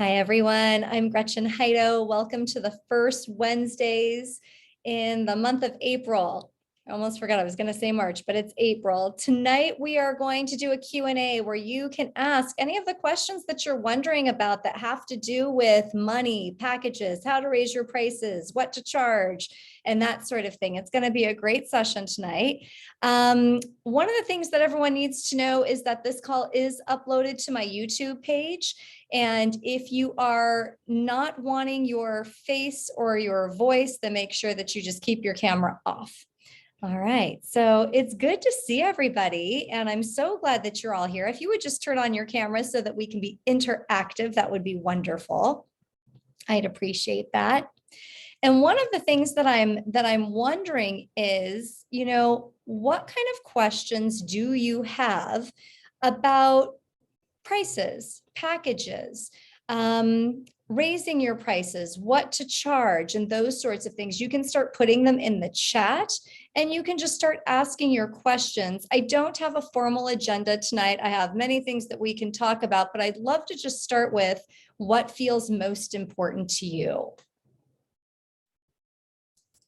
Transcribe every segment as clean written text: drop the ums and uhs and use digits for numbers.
Hi, everyone. I'm Gretchen Hydo. Welcome to the first Wednesdays in the month of April. I almost forgot I was going to say March, but it's April. Tonight, we are going to do a Q&A where you can ask any of the questions that you're wondering about that have to do with money, packages, how to raise your prices, what to charge, and that sort of thing. It's going to be a great session tonight. One of the things that everyone needs to know is that this call is uploaded to my YouTube page. And if you are not wanting your face or your voice, then make sure that you just keep your camera off. All right, so it's good to see everybody, and I'm so glad that you're all here. If you would just turn on your camera so that we can be interactive, that would be wonderful. I'd appreciate that. And one of the things that I'm wondering is, what kind of questions do you have about prices, packages, raising your prices, what to charge, and those sorts of things? You can start putting them in the chat and you can just start asking your questions. I don't have a formal agenda tonight. I have many things that we can talk about, but I'd love to just start with what feels most important to you.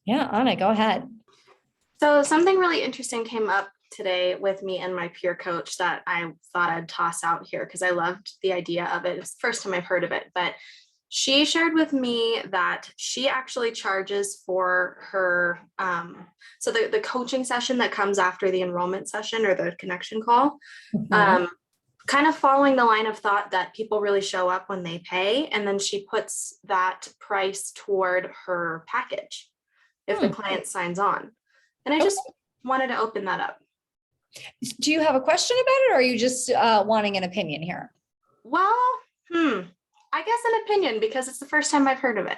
Yeah, Anna, go ahead. So something really interesting came up today with me and my peer coach that I thought I'd toss out here because I loved the idea of it. It's the first time I've heard of it, but she shared with me that she actually charges for her, so the coaching session that comes after the enrollment session or the connection call, kind of following the line of thought that people really show up when they pay, and then she puts that price toward her package if the client signs on. And I just wanted to open that up. Do you have a question about it, or are you just wanting an opinion here? Well, I guess an opinion, because it's the first time I've heard of it.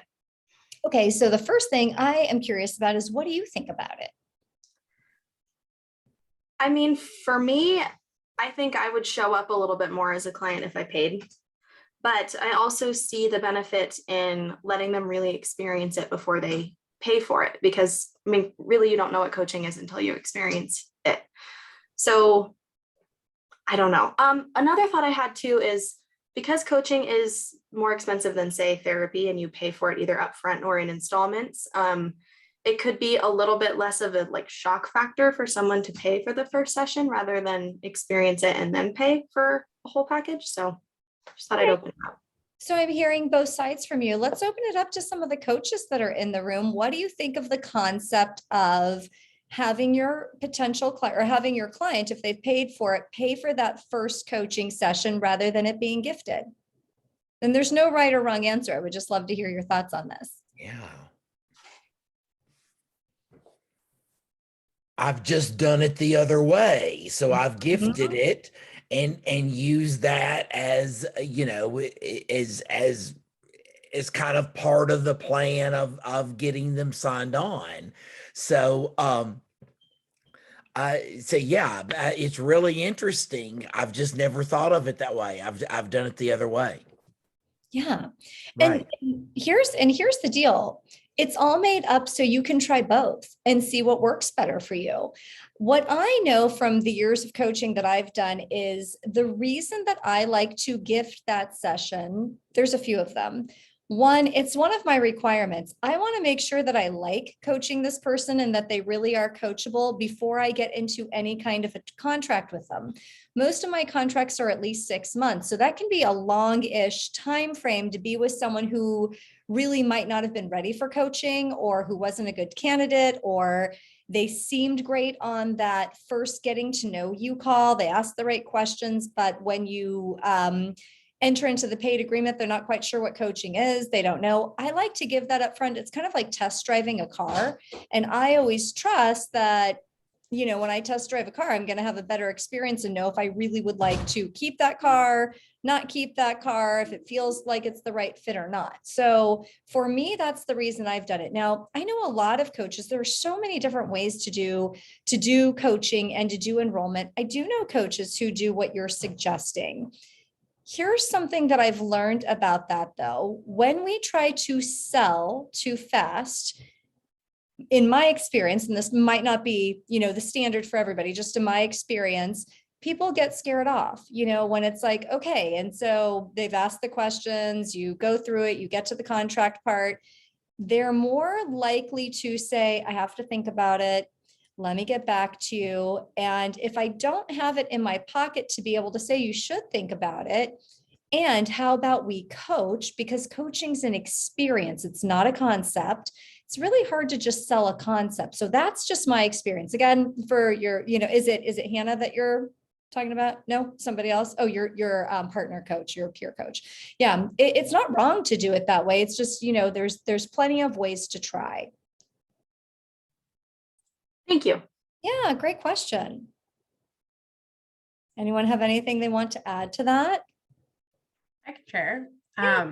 Okay, so the first thing I am curious about is, what do you think about it? I mean, for me, I think I would show up a little bit more as a client if I paid. But I also see the benefit in letting them really experience it before they pay for it, because I mean, really, you don't know what coaching is until you experience it. So I don't know. Another thought I had too is, because coaching is more expensive than, say, therapy, and you pay for it either upfront or in installments, it could be a little bit less of a shock factor for someone to pay for the first session rather than experience it and then pay for a whole package. So just thought I'd open it up. So I'm hearing both sides from you. Let's open it up to some of the coaches that are in the room. What do you think of the concept of having your potential client, or having your client, if they've paid for it, pay for that first coaching session rather than it being gifted? And there's no right or wrong answer. I would just love to hear your thoughts on this. Yeah. I've just done it the other way. So I've gifted it and used that as, as kind of part of the plan of getting them signed on. So, yeah, it's really interesting. I've just never thought of it that way. I've done it the other way. Yeah. Right. And here's the deal. It's all made up so you can try both and see what works better for you. What I know from the years of coaching that I've done is, the reason that I like to gift that session, there's a few of them. One, it's one of my requirements. I want to make sure that I like coaching this person and that they really are coachable before I get into any kind of a contract with them. Most of my contracts are at least 6 months. So that can be a long-ish time frame to be with someone who really might not have been ready for coaching, or who wasn't a good candidate, or they seemed great on that first getting to know you call. They asked the right questions, but when you enter into the paid agreement, they're not quite sure what coaching is. They don't know. I like to give that up front. It's kind of like test driving a car. And I always trust that, when I test drive a car, I'm going to have a better experience and know if I really would like to keep that car, not keep that car, if it feels like it's the right fit or not. So for me, that's the reason I've done it. Now, I know a lot of coaches, there are so many different ways to do coaching and to do enrollment. I do know coaches who do what you're suggesting. Here's something that I've learned about that, though. When we try to sell too fast, in my experience, and this might not be, the standard for everybody, just in my experience, people get scared off, when it's like, okay. And so they've asked the questions, you go through it, you get to the contract part. They're more likely to say, I have to think about it. Let me get back to you. And if I don't have it in my pocket to be able to say, you should think about it. And how about we coach? Because coaching's an experience. It's not a concept. It's really hard to just sell a concept. So that's just my experience. Again, for your, is it Hannah that you're talking about? No, somebody else. Oh, your partner coach, your peer coach. Yeah, it's not wrong to do it that way. It's just, there's plenty of ways to try. Thank you. Yeah, great question. Anyone have anything they want to add to that? I can share. Yeah.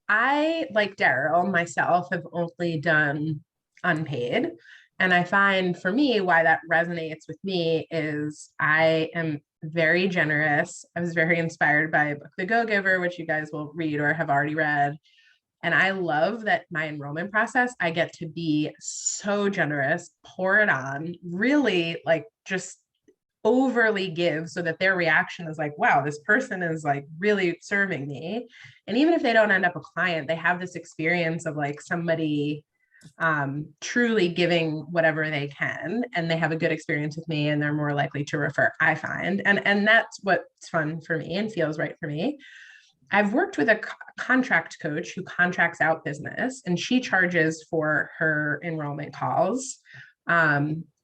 I, like Daryl, myself, have only done unpaid. And I find for me why that resonates with me is I am very generous. I was very inspired by Book the Go-Giver, which you guys will read or have already read. And I love that my enrollment process, I get to be so generous, pour it on, really like just overly give so that their reaction is like, wow, this person is like really serving me. And even if they don't end up a client, they have this experience of like somebody truly giving whatever they can, and they have a good experience with me, and they're more likely to refer, I find. And that's what's fun for me and feels right for me. I've worked with a contract coach who contracts out business, and she charges for her enrollment calls.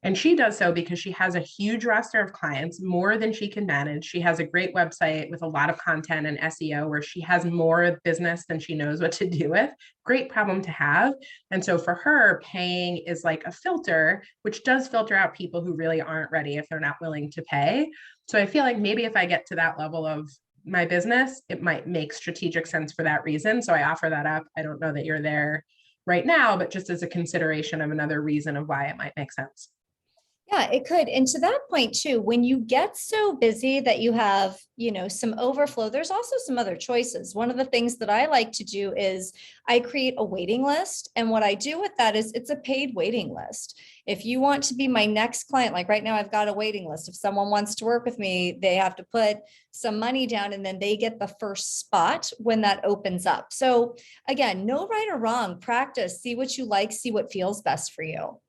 And she does so because she has a huge roster of clients, more than she can manage. She has a great website with a lot of content and SEO where she has more business than she knows what to do with. Great problem to have. And so for her, paying is like a filter, which does filter out people who really aren't ready if they're not willing to pay. So I feel like maybe if I get to that level of my business, it might make strategic sense for that reason. So I offer that up. I don't know that you're there right now, but just as a consideration of another reason of why it might make sense. Yeah, it could. And to that point too, when you get so busy that you have, some overflow, there's also some other choices. One of the things that I like to do is I create a waiting list. And what I do with that is it's a paid waiting list. If you want to be my next client, like right now, I've got a waiting list. If someone wants to work with me, they have to put some money down and then they get the first spot when that opens up. So again, no right or wrong, practice, see what you like, see what feels best for you.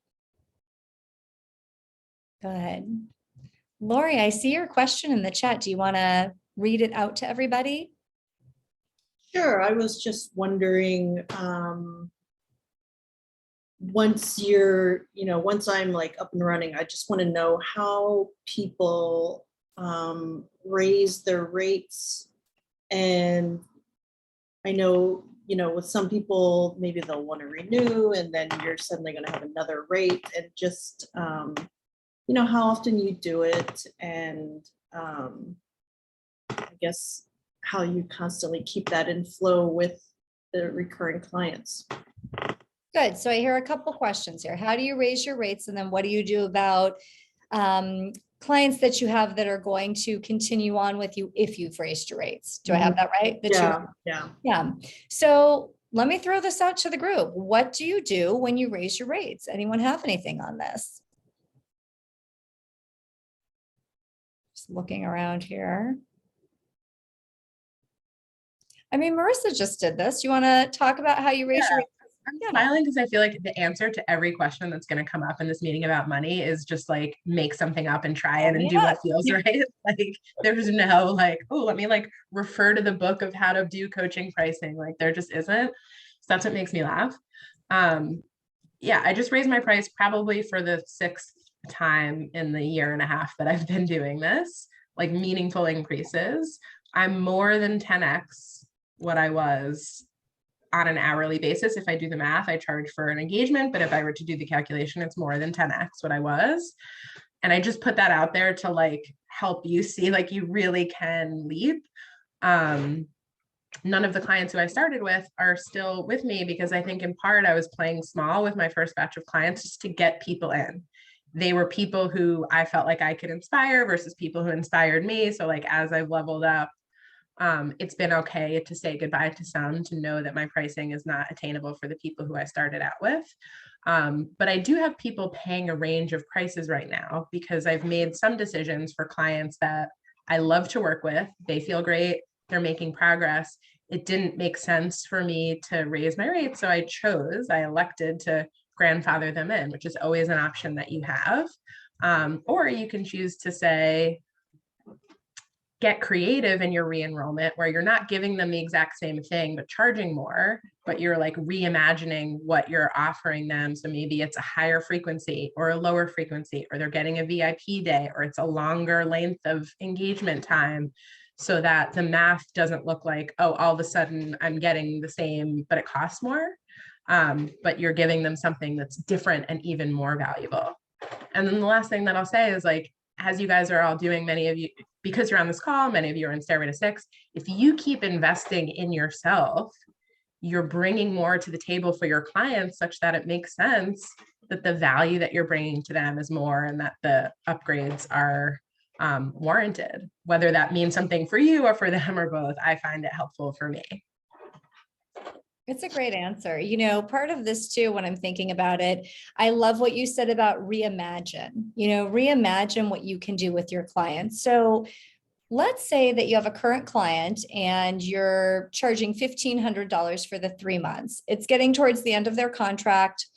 Go ahead. Lori, I see your question in the chat. Do you want to read it out to everybody? Sure. I was just wondering, once you're, once I'm like up and running, I just want to know how people raise their rates. And I know, with some people, maybe they'll want to renew and then you're suddenly going to have another rate, and just, how often you do it, and I guess how you constantly keep that in flow with the recurring clients. Good. So I hear a couple questions here. How do you raise your rates? And then what do you do about clients that you have that are going to continue on with you if you've raised your rates? Do I have that right? Yeah. So let me throw this out to the group. What do you do when you raise your rates? Anyone have anything on this? Looking around here. I mean, Marissa just did this. You want to talk about how you raise your rates? I'm smiling because I feel like the answer to every question that's going to come up in this meeting about money is just like make something up and try it and do what feels right. Like there's no like, oh, let me like refer to the book of how to do coaching pricing. Like there just isn't. So that's what makes me laugh. Yeah, I just raised my price probably for the 6th time in the year and a half that I've been doing this, like meaningful increases. I'm more than 10x what I was on an hourly basis. If I do the math, I charge for an engagement, but if I were to do the calculation, it's more than 10x what I was. And I just put that out there to like help you see like you really can leap. None of the clients who I started with are still with me because I think in part I was playing small with my first batch of clients just to get people in. They were people who I felt like I could inspire versus people who inspired me. So like as I've leveled up, It's been okay to say goodbye to some, to know that my pricing is not attainable for the people who I started out with. But I do have people paying a range of prices right now because I've made some decisions for clients that I love to work with. They feel great. They're making progress. It didn't make sense for me to raise my rates. So I elected to grandfather them in, which is always an option that you have. Or you can choose to say, get creative in your re-enrollment where you're not giving them the exact same thing, but charging more, but you're like reimagining what you're offering them. So maybe it's a higher frequency or a lower frequency, or they're getting a VIP day, or it's a longer length of engagement time, so that the math doesn't look like, oh, all of a sudden I'm getting the same, but it costs more. But you're giving them something that's different and even more valuable. And then the last thing that I'll say is, like, as you guys are all doing, many of you, because you're on this call, many of you are in Stairway to Six, if you keep investing in yourself, you're bringing more to the table for your clients, such that it makes sense that the value that you're bringing to them is more, and that the upgrades are warranted. Whether that means something for you or for them or both, I find it helpful for me. It's a great answer. You know, part of this too, when I'm thinking about it, I love what you said about reimagine, reimagine what you can do with your clients. So let's say that you have a current client and you're charging $1,500 for the 3 months. It's getting towards the end of their contract.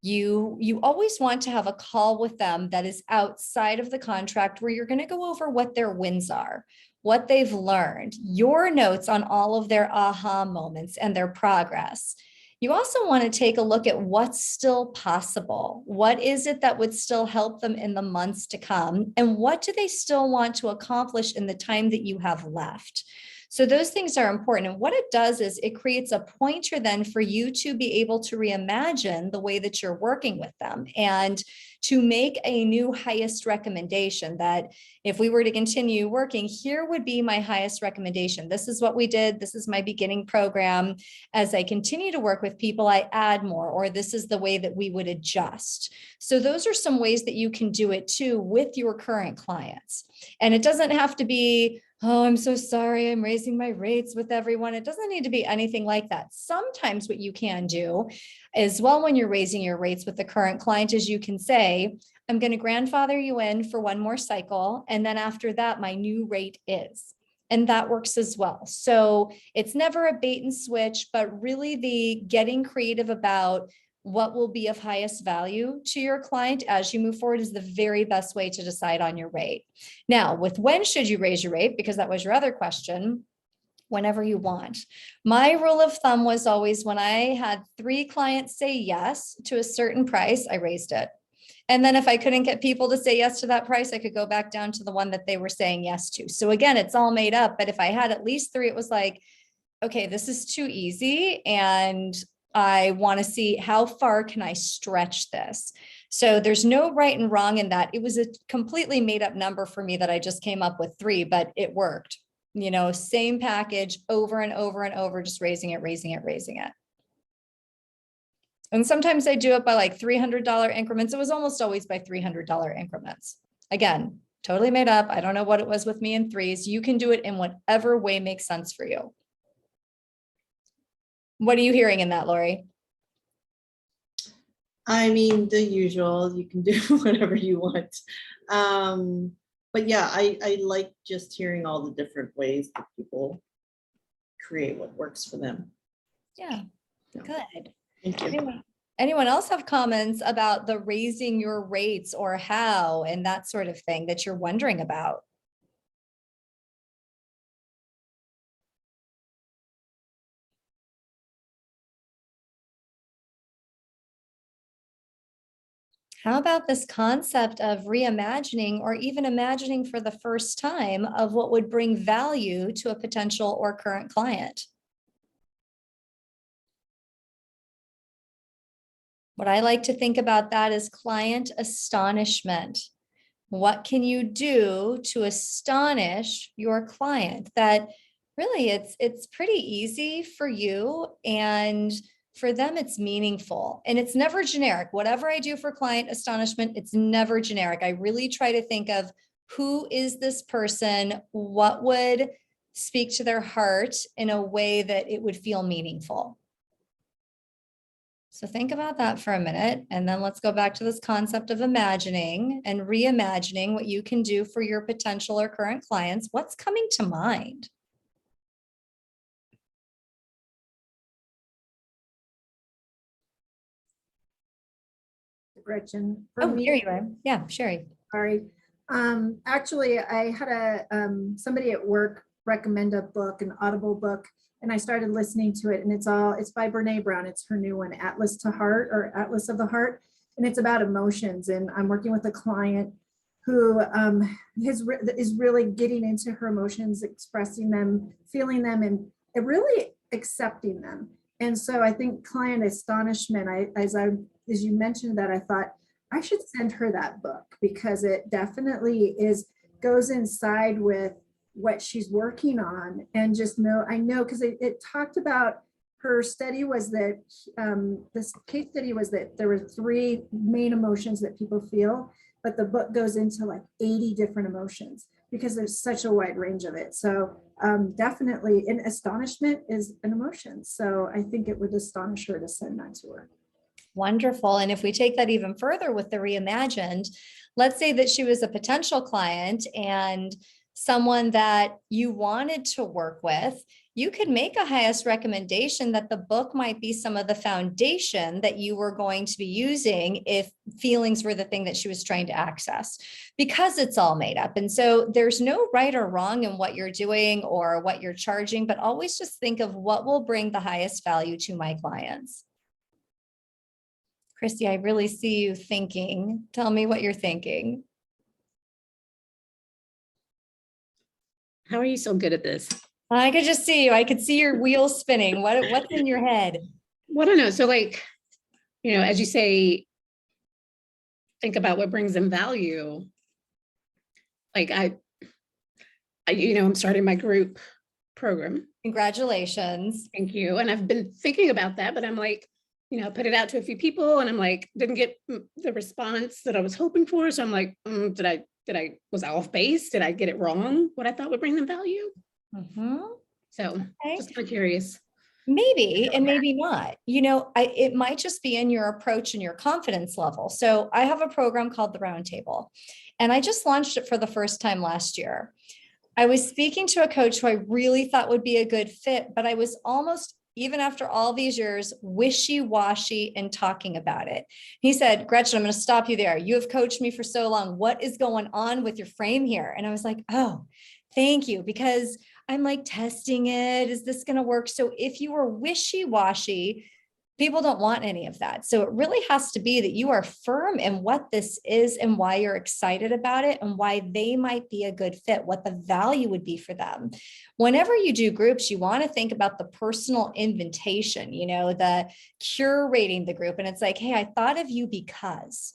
You always want to have a call with them that is outside of the contract, where you're going to go over what their wins are, what they've learned, your notes on all of their aha moments and their progress. You also want to take a look at what's still possible. What is it that would still help them in the months to come? And what do they still want to accomplish in the time that you have left? So those things are important. And what it does is it creates a pointer then for you to be able to reimagine the way that you're working with them, and to make a new highest recommendation, that if we were to continue working, here would be my highest recommendation. This is what we did. This is my beginning program. As I continue to work with people, I add more, or this is the way that we would adjust. So those are some ways that you can do it too with your current clients. And it doesn't have to be, oh, I'm so sorry, I'm raising my rates with everyone. It doesn't need to be anything like that. Sometimes what you can do as well when you're raising your rates with the current client is you can say, I'm going to grandfather you in for one more cycle, and then after that, my new rate is. And that works as well. So it's never a bait and switch, but really the getting creative about what will be of highest value to your client as you move forward is the very best way to decide on your rate. Now, with when should you raise your rate, because that was your other question, whenever you want. My rule of thumb was always, when I had 3 clients say yes to a certain price, I raised it. And then if I couldn't get people to say yes to that price, I could go back down to the one that they were saying yes to. So again, it's all made up. But if I had at least 3, it was like, okay, this is too easy, and I want to see how far can I stretch this. So there's no right and wrong in that. It was a completely made up number for me that I just came up with 3, but it worked. Same package over and over and over, just raising it. And sometimes I do it by like $300 increments. It was almost always by $300 increments. Again, totally made up. I don't know what it was with me in 3s. You can do it in whatever way makes sense for you. What are you hearing in that, Lori? I mean, the usual, you can do whatever you want. But yeah, I like just hearing all the different ways that people create what works for them. Yeah, good. Thank you. Anyone else have comments about the raising your rates or how and that sort of thing that you're wondering about? How about this concept of reimagining, or even imagining for the first time, of what would bring value to a potential or current client? What I like to think about that is client astonishment. What can you do to astonish your client? That really it's pretty easy for you, and for them, it's meaningful, and it's never generic. Whatever I do for client astonishment, it's never generic. I really try to think of, who is this person? What would speak to their heart in a way that it would feel meaningful? So think about that for a minute, and then let's go back to this concept of imagining and reimagining what you can do for your potential or current clients. What's coming to mind? Gretchen. For Oh, me, here you are. Yeah, Sherry. sorry. Actually, I had somebody at work recommend a book, an Audible book, and I started listening to it. And it's by Brene Brown. It's her new one, Atlas to Heart, or Atlas of the Heart, and it's about emotions. And I'm working with a client who is really getting into her emotions, expressing them, feeling them, and really accepting them. And so I think client astonishment, as you mentioned that, I thought I should send her that book, because it definitely goes inside with what she's working on. And I know because it talked about, her study was that this case study was that there were 3 main emotions that people feel, but the book goes into like 80 different emotions because there's such a wide range of it. So definitely, and astonishment is an emotion. So I think it would astonish her to send that to her. Wonderful. And if we take that even further with the reimagined, let's say that she was a potential client and someone that you wanted to work with, you could make a highest recommendation that the book might be some of the foundation that you were going to be using if feelings were the thing that she was trying to access, because it's all made up. And so there's no right or wrong in what you're doing or what you're charging, but always just think of what will bring the highest value to my clients. Christy, I really see you thinking. Tell me what you're thinking. How are you so good at this? I could just see you. I could see your wheels spinning. What's in your head? Well, I don't know. So like, as you say, think about what brings them value. Like I'm starting my group program. Congratulations. Thank you. And I've been thinking about that, but I'm like, I put it out to a few people and I'm like, didn't get the response that I was hoping for. So I'm like, was I off base? Did I get it wrong? What I thought would bring them value? Mm-hmm. So Okay. just kind of curious. Maybe, and maybe not. It might just be in your approach and your confidence level. So I have a program called the Roundtable, and I just launched it for the first time last year. I was speaking to a coach who I really thought would be a good fit, but I was almost, even after all these years, wishy-washy in talking about it. He said, Gretchen, I'm going to stop you there. You have coached me for so long. What is going on with your frame here? And I was like, oh, thank you, because I'm like testing it. Is this going to work? So if you are wishy-washy, people don't want any of that. So it really has to be that you are firm in what this is and why you're excited about it and why they might be a good fit, what the value would be for them. Whenever you do groups, you want to think about the personal invitation, the curating the group. And it's like, hey, I thought of you because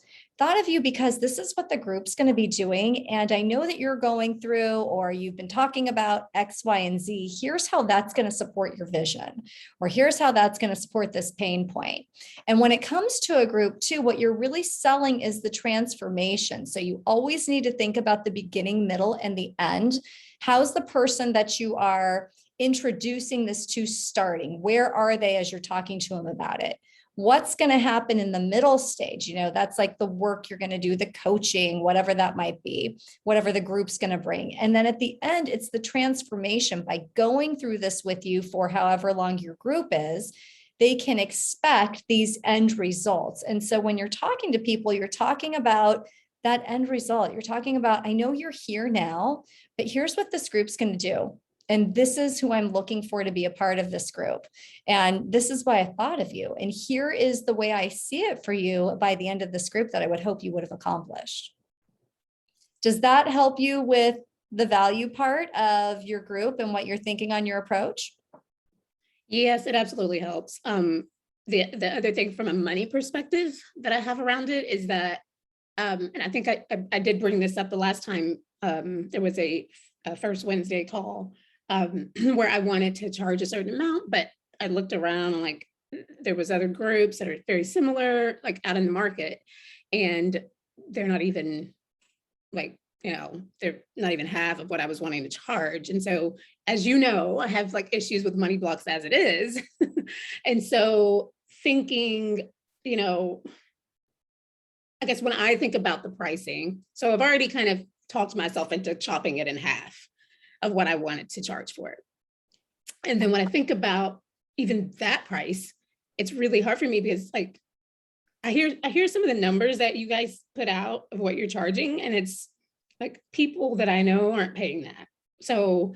this is what the group's going to be doing. And I know that you're going through, or you've been talking about X, Y, and Z. Here's how that's going to support your vision, or here's how that's going to support this pain point. And when it comes to a group too, what you're really selling is the transformation. So you always need to think about the beginning, middle, and the end. How's the person that you are introducing this to starting? Where are they as you're talking to them about it? What's going to happen in the middle stage? That's like the work you're going to do, the coaching, whatever that might be, whatever the group's going to bring. And then at the end, it's the transformation. By going through this with you for however long your group is, they can expect these end results. And so when you're talking to people, you're talking about that end result. You're talking about, I know you're here now, but here's what this group's going to do. And this is who I'm looking for to be a part of this group. And this is why I thought of you. And here is the way I see it for you by the end of this group that I would hope you would have accomplished. Does that help you with the value part of your group and what you're thinking on your approach? Yes, it absolutely helps. The other thing from a money perspective that I have around it is that, and I think I did bring this up the last time there was a first Wednesday call where I wanted to charge a certain amount, but I looked around and like there was other groups that are very similar, like out in the market, and they're not even like they're not even half of what I was wanting to charge. And so, as you know, I have like issues with money blocks as it is. And so thinking, I guess when I think about the pricing, so I've already kind of talked myself into chopping it in half of what I wanted to charge for it. And then when I think about even that price, it's really hard for me because like I hear some of the numbers that you guys put out of what you're charging, and it's like people that I know aren't paying that. So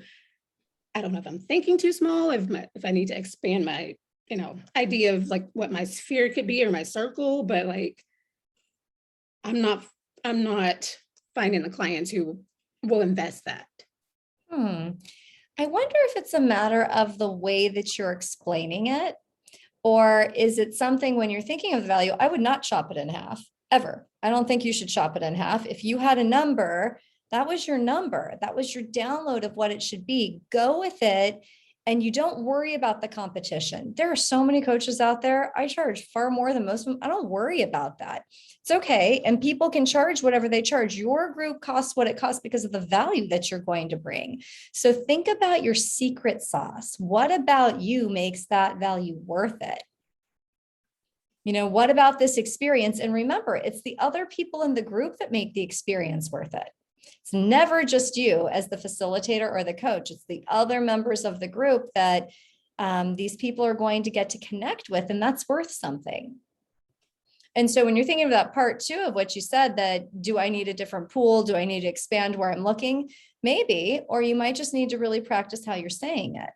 I don't know if I'm thinking too small, if I need to expand my, idea of like what my sphere could be or my circle, but like I'm not finding the clients who will invest that. I wonder if it's a matter of the way that you're explaining it, or is it something when you're thinking of the value, I would not chop it in half ever. I don't think you should chop it in half. If you had a number, that was your number. That was your download of what it should be. Go with it. And you don't worry about the competition. There are so many coaches out there. I charge far more than most of them. I don't worry about that. It's okay. And people can charge whatever they charge. Your group costs what it costs because of the value that you're going to bring. So think about your secret sauce. What about you makes that value worth it? What about this experience? And remember, it's the other people in the group that make the experience worth it. It's never just you as the facilitator or the coach. It's the other members of the group that these people are going to get to connect with, and that's worth something. And so when you're thinking about part 2 of what you said, that do I need a different pool? Do I need to expand where I'm looking? Maybe, or you might just need to really practice how you're saying it.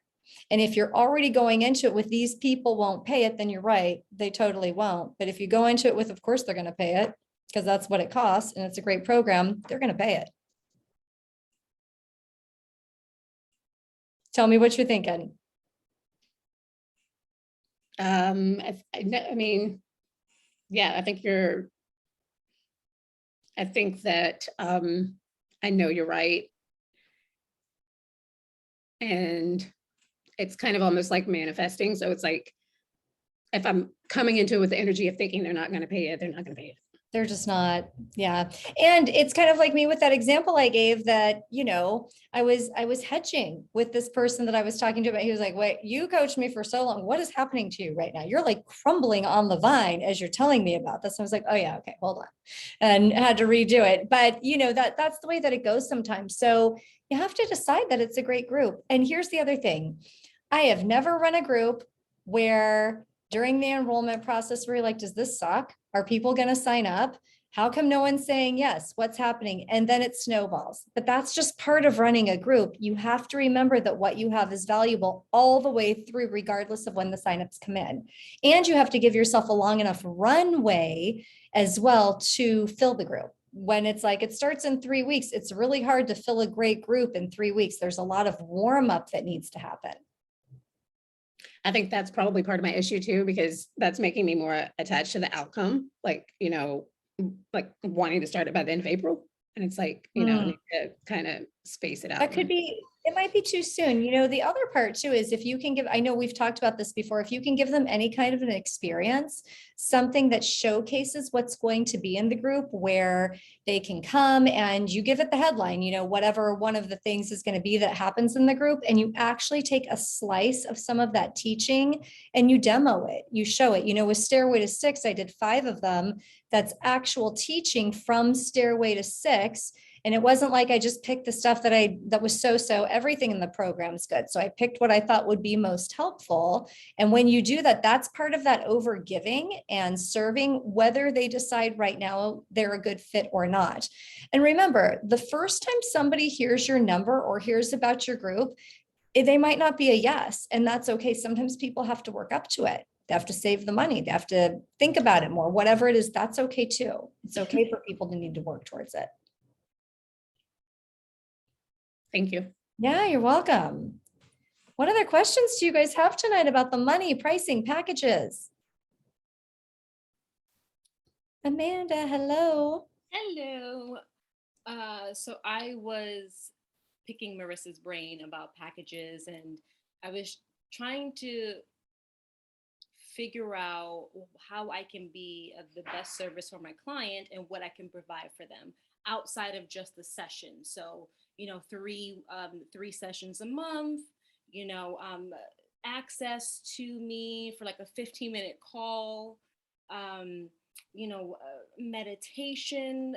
And if you're already going into it with these people won't pay it, then you're right. They totally won't. But if you go into it with, of course, they're going to pay it because that's what it costs and it's a great program, they're going to pay it. Tell me what you're thinking. I think that I know you're right. And it's kind of almost like manifesting. So it's like, if I'm coming into it with the energy of thinking they're not going to pay it, they're not going to pay it. They're just not. Yeah. And it's kind of like me with that example I gave that, I was hedging with this person that I was talking to about. He was like, wait, you coached me for so long. What is happening to you right now? You're like crumbling on the vine as you're telling me about this. I was like, oh yeah. Okay, hold on. And had to redo it. But that's the way that it goes sometimes. So you have to decide that it's a great group. And here's the other thing. I have never run a group where during the enrollment process where you're like, does this suck? Are people going to sign up? How come no one's saying yes? What's happening? And then it snowballs. But that's just part of running a group. You have to remember that what you have is valuable all the way through, regardless of when the signups come in. And you have to give yourself a long enough runway as well to fill the group. When it's like it starts in 3 weeks, it's really hard to fill a great group in 3 weeks. There's a lot of warm up that needs to happen. I think that's probably part of my issue too, because that's making me more attached to the outcome, like wanting to start it by the end of April. And it's like, I need to kind of space it out. That could be, it might be too soon. The other part too is if you can give, I know we've talked about this before, if you can give them any kind of an experience, something that showcases what's going to be in the group where they can come and you give it the headline, whatever one of the things is going to be that happens in the group, and you actually take a slice of some of that teaching and you demo it, you show it. With Stairway to Six, I did 5 of them. That's actual teaching from Stairway to Six. And it wasn't like I just picked the stuff that was so, everything in the program's good. So I picked what I thought would be most helpful. And when you do that, that's part of that over giving and serving, whether they decide right now they're a good fit or not. And remember, the first time somebody hears your number or hears about your group, they might not be a yes. And that's okay. Sometimes people have to work up to it. They have to save the money. They have to think about it more, whatever it is, that's okay too. It's okay for people to need to work towards it. Thank you. Yeah, you're welcome. What other questions do you guys have tonight about the money, pricing, packages? Amanda, hello. Hello. So I was picking Marissa's brain about packages, and I was trying to figure out how I can be of the best service for my client and what I can provide for them. outside of just the session. So, three sessions a month, access to me for like a 15-minute call, meditation,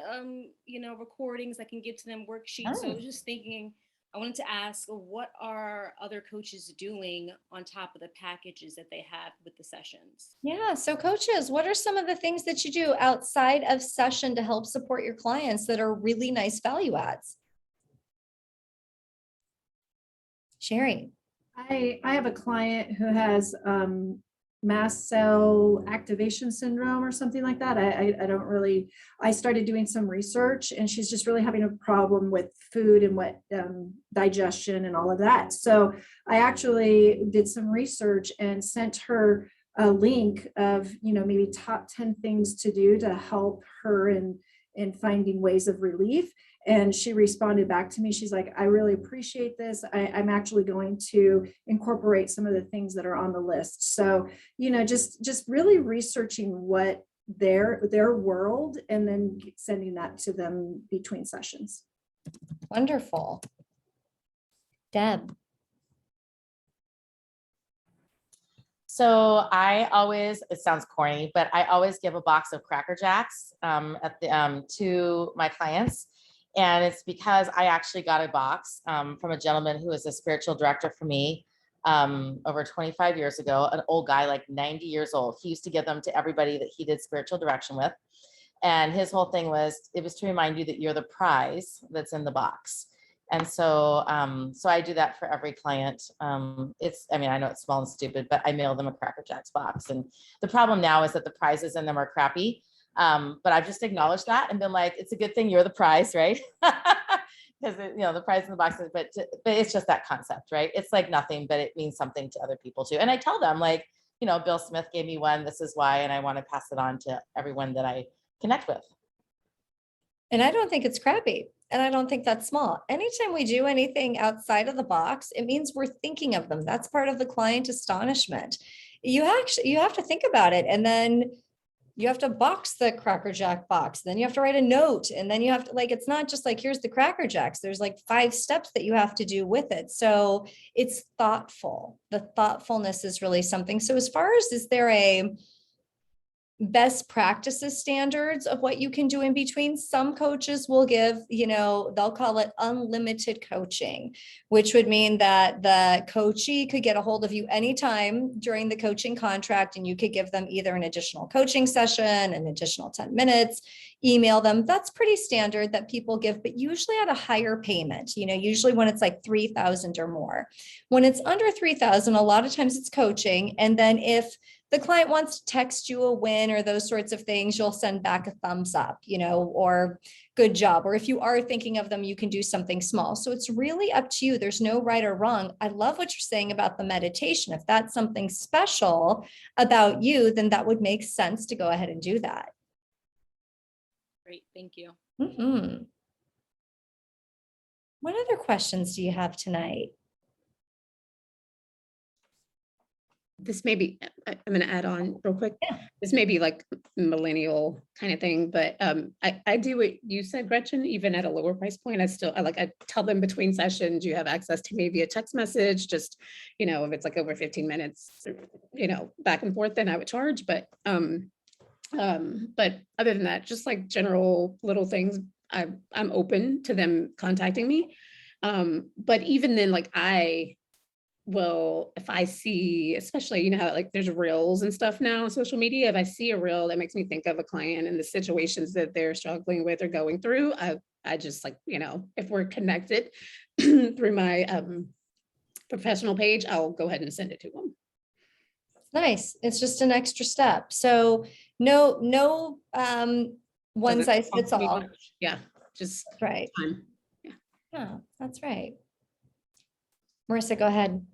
recordings. I can give to them worksheets. So I was just thinking, I wanted to ask, what are other coaches doing on top of the packages that they have with the sessions? Yeah. So coaches, what are some of the things that you do outside of session to help support your clients that are really nice value adds? Sherry. I have a client who has mast cell activation syndrome or something like that. I don't really, I started doing some research, and she's just really having a problem with food and what digestion and all of that. So I actually did some research and sent her a link of, maybe top 10 things to do to help her in finding ways of relief. And she responded back to me. She's like, I really appreciate this. I'm actually going to incorporate some of the things that are on the list. So, just really researching what their world, and then sending that to them between sessions. Wonderful. Deb. So it sounds corny, but I always give a box of Cracker Jacks to my clients. And it's because I actually got a box from a gentleman who was a spiritual director for me over 25 years ago, an old guy, like 90 years old. He used to give them to everybody that he did spiritual direction with. And his whole thing was, it was to remind you that you're the prize that's in the box. And so I do that for every client. I know it's small and stupid, but I mail them a Cracker Jacks box. And the problem now is that the prizes in them are crappy. But I've just acknowledged that and been like, it's a good thing you're the prize, right? Because the prize in the box is, but it's just that concept, right? It's like nothing, but it means something to other people too. And I tell them, like, Bill Smith gave me one, this is why, and I want to pass it on to everyone that I connect with. And I don't think it's crappy. And I don't think that's small. Anytime we do anything outside of the box, it means we're thinking of them. That's part of the client astonishment. You have to think about it. And then you have to box the Cracker Jack box. Then you have to write a note. And then you have to, it's not just like, here's the Cracker Jacks. There's like 5 steps that you have to do with it. So it's thoughtful. The thoughtfulness is really something. So as far as, is there a best practices standards of what you can do in between? Some coaches will give, they'll call it unlimited coaching, which would mean that the coachee could get a hold of you anytime during the coaching contract, and you could give them either an additional coaching session, an additional 10 minutes, email them. That's pretty standard that people give, but usually at a higher payment, usually when it's like 3,000 or more. When it's under 3,000, a lot of times it's coaching. And then if the client wants to text you a win or those sorts of things, you'll send back a thumbs up, or good job. Or if you are thinking of them, you can do something small. So it's really up to you. There's no right or wrong. I love what you're saying about the meditation. If that's something special about you, then that would make sense to go ahead and do that. Great. Thank you. Mm-hmm. What other questions do you have tonight? This may be, I'm going to add on real quick. Yeah. This may be like millennial kind of thing, but I do what you said, Gretchen, even at a lower price point. I tell them between sessions, you have access to maybe a text message, just, if it's like over 15 minutes, back and forth, then I would charge. But other than that, just like general little things, I'm open to them contacting me. But even then, if I see, especially, how there's reels and stuff now on social media, if I see a reel that makes me think of a client and the situations that they're struggling with or going through, I just if we're connected through my professional page, I'll go ahead and send it to them. Nice. It's just an extra step. So no one size fits all. Yeah. Just that's right. Time. Yeah, that's right. Marissa, go ahead.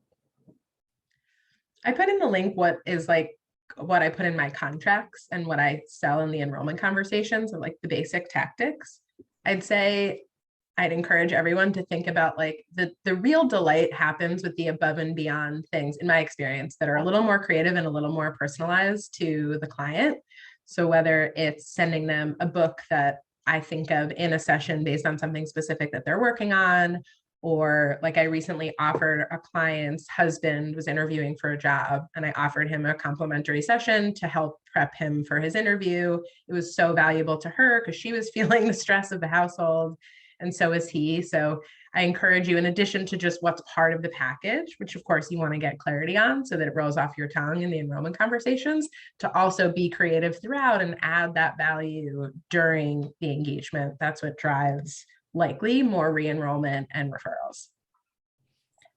I put in the link what I put in my contracts and what I sell in the enrollment conversations, and the basic tactics. I'd encourage everyone to think about the real delight happens with the above and beyond things, in my experience, that are a little more creative and a little more personalized to the client. So whether it's sending them a book that I think of in a session based on something specific that they're working on. Or like I recently offered a client's husband was interviewing for a job, and I offered him a complimentary session to help prep him for his interview. It was so valuable to her because she was feeling the stress of the household, and so is he. So I encourage you, in addition to just what's part of the package, which of course you want to get clarity on so that it rolls off your tongue in the enrollment conversations, to also be creative throughout and add that value during the engagement. That's what drives likely more re-enrollment and referrals.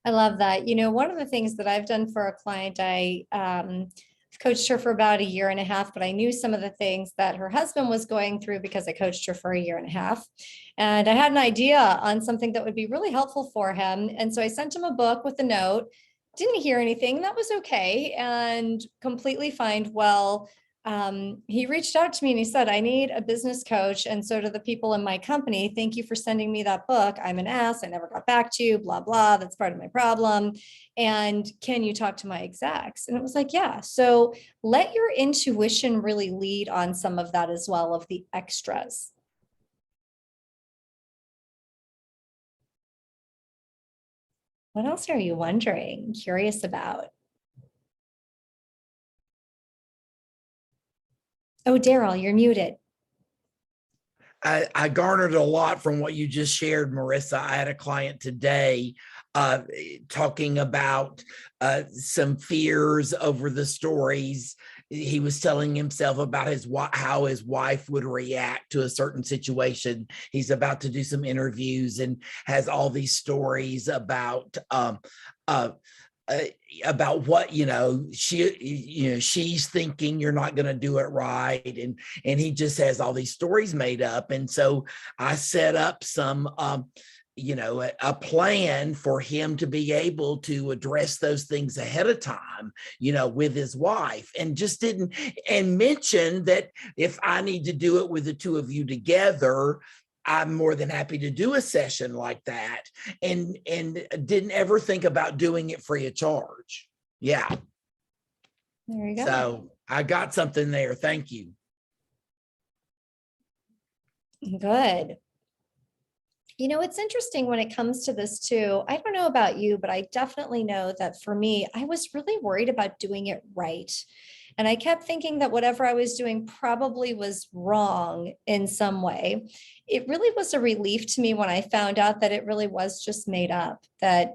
I love that. You know, one of the things that I've done for a client, I coached her for about 1.5 years, but I knew some of the things that her husband was going through because I coached her for 1.5 years. And I had an idea on something that would be really helpful for him. And so I sent him a book with a note, didn't hear anything. That was okay. And completely fine. Well, he reached out to me and he said, I need a business coach. And so do the people in my company. Thank you for sending me that book. I'm an ass. I never got back to you, blah, blah. That's part of my problem. And can you talk to my execs? And it was like, yeah. So let your intuition really lead on some of that as well, of the extras. What else are you wondering, curious about? Oh, Daryl, you're muted. I garnered a lot from what you just shared, Marissa. I had a client today talking about some fears over the stories. He was telling himself about how his wife would react to a certain situation. He's about to do some interviews and has all these stories about what she's thinking you're not going to do it right, and he just has all these stories made up. And so I set up some a plan for him to be able to address those things ahead of time, with his wife, and just didn't, and mentioned that if I need to do it with the two of you together, I'm more than happy to do a session like that, and didn't ever think about doing it free of charge. Yeah. There you go. So I got something there. Thank you. Good. You know, it's interesting when it comes to this too. I don't know about you, but I definitely know that for me, I was really worried about doing it right. And I kept thinking that whatever I was doing probably was wrong in some way. It really was a relief to me when I found out that it really was just made up. That,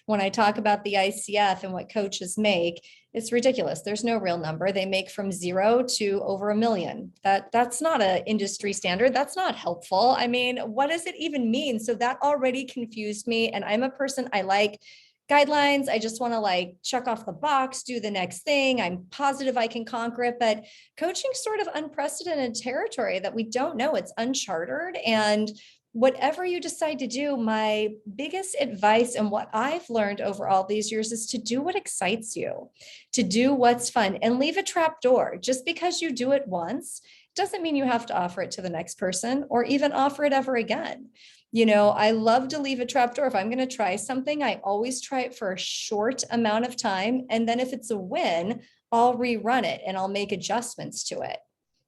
when I talk about the ICF and what coaches make, it's ridiculous. There's no real number. They make from 0 to over 1 million. That's not an industry standard. That's not helpful. I mean, what does it even mean? So that already confused me. And I'm a person, I like guidelines. I just want to check off the box, do the next thing. I'm positive I can conquer it, but coaching's sort of unprecedented territory that we don't know. It's uncharted. And whatever you decide to do, my biggest advice and what I've learned over all these years is to do what excites you, to do what's fun, and leave a trap door. Just because you do it once doesn't mean you have to offer it to the next person or even offer it ever again. I love to leave a trap door. If I'm going to try something, I always try it for a short amount of time. And then if it's a win, I'll rerun it and I'll make adjustments to it.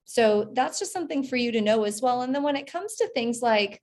So that's just something for you to know as well. And then when it comes to things like